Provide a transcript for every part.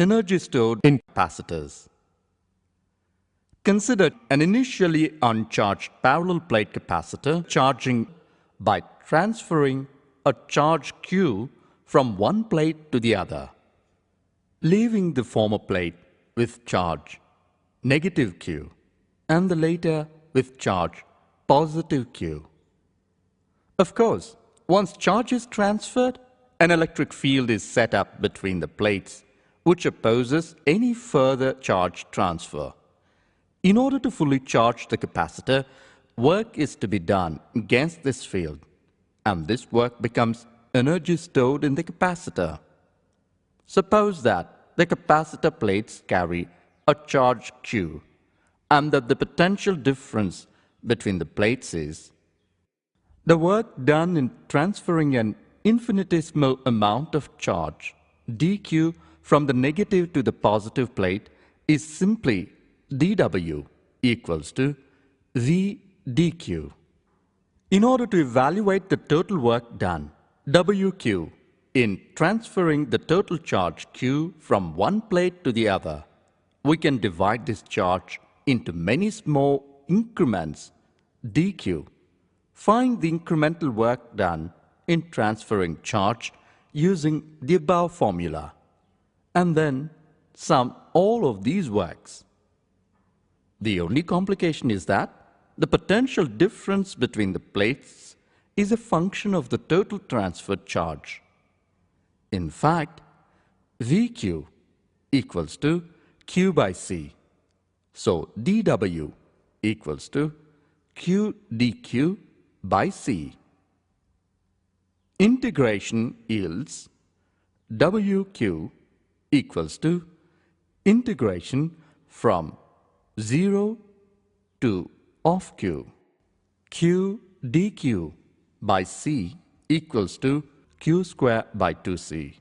Energy stored in capacitors. Consider an initially uncharged parallel plate capacitor charging by transferring a charge Q from one plate to the other, leaving the former plate with charge negative Q and the later with charge positive Q. Of course, once charge is transferred, an electric field is set up between the plates which opposes any further charge transfer. In order to fully charge the capacitor, work is to be done against this field, and this work becomes energy stored in the capacitor. Suppose that the capacitor plates carry a charge Q and that the potential difference between the plates is the work done in transferring an infinitesimal amount of charge dq from the negative to the positive plate is simply dW equals to V dq. In order to evaluate the total work done, WQ, in transferring the total charge Q from one plate to the other, we can divide this charge into many small increments dq. Find the incremental work done in transferring charge using the above formula, and then sum all of these works. The only complication is that the potential difference between the plates is a function of the total transferred charge. In fact, VQ equals to Q by C. So dW equals to Q dQ by C. Integration yields WQ equals to integration from 0 to of Q. Q dQ by C equals to Q square by 2C.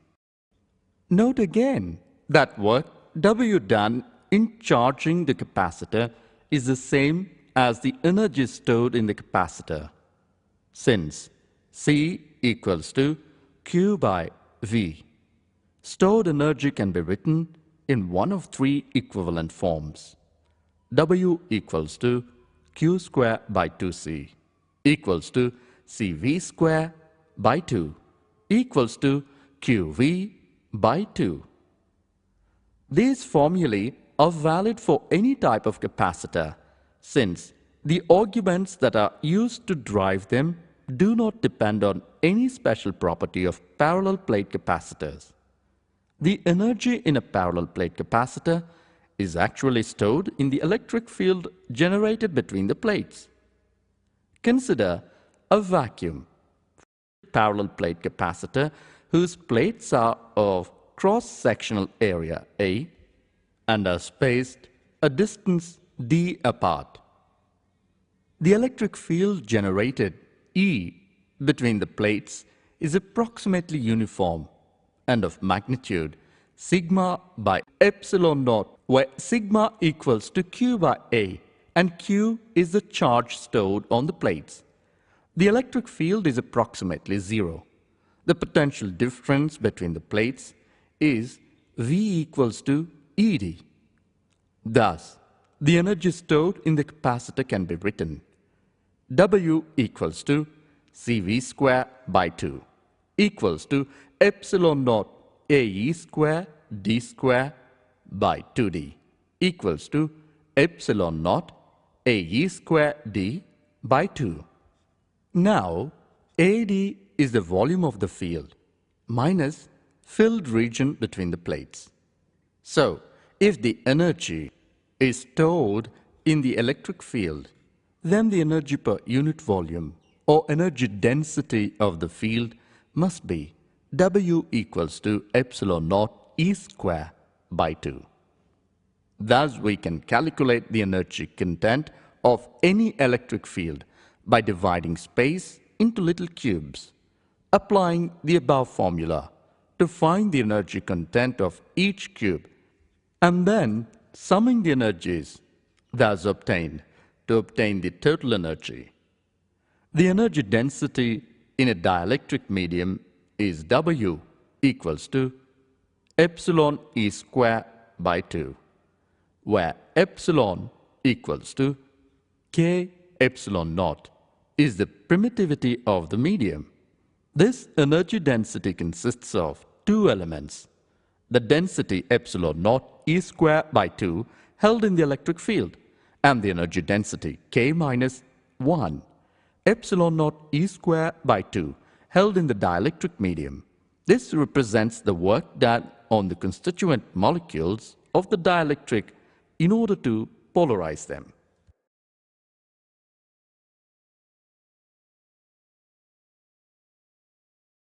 Note again that work W done in charging the capacitor is the same as the energy stored in the capacitor, since C equals to Q by V. Stored energy can be written in one of three equivalent forms. W equals to Q square by 2C equals to CV square by 2 equals to QV by 2. These formulae are valid for any type of capacitor, since the arguments that are used to drive them do not depend on any special property of parallel plate capacitors. The energy in a parallel plate capacitor is actually stored in the electric field generated between the plates. Consider a vacuum parallel plate capacitor whose plates are of cross-sectional area A and are spaced a distance d apart. The electric field generated E between the plates is approximately uniform and of magnitude sigma by epsilon naught, where sigma equals to Q by A and Q is the charge stored on the plates. The electric field is approximately zero. The potential difference between the plates is V equals to ED. Thus, the energy stored in the capacitor can be written W equals to CV square by 2 equals to epsilon naught AE square D square by 2D equals to epsilon naught AE square D by 2. Now, AD is the volume of the field minus filled region between the plates. So, if the energy is stored in the electric field, then the energy per unit volume or energy density of the field must be W equals to epsilon naught E square by 2. Thus, we can calculate the energy content of any electric field by dividing space into little cubes, applying the above formula to find the energy content of each cube, and then summing the energies thus obtained to obtain the total energy. The energy density in a dielectric medium is W equals to epsilon E square by 2, where epsilon equals to K epsilon naught is the permittivity of the medium. This energy density consists of two elements: the density epsilon naught E square by 2 held in the electric field, and the energy density K minus 1 epsilon naught E square by 2 held in the dielectric medium. This represents the work done on the constituent molecules of the dielectric in order to polarize them.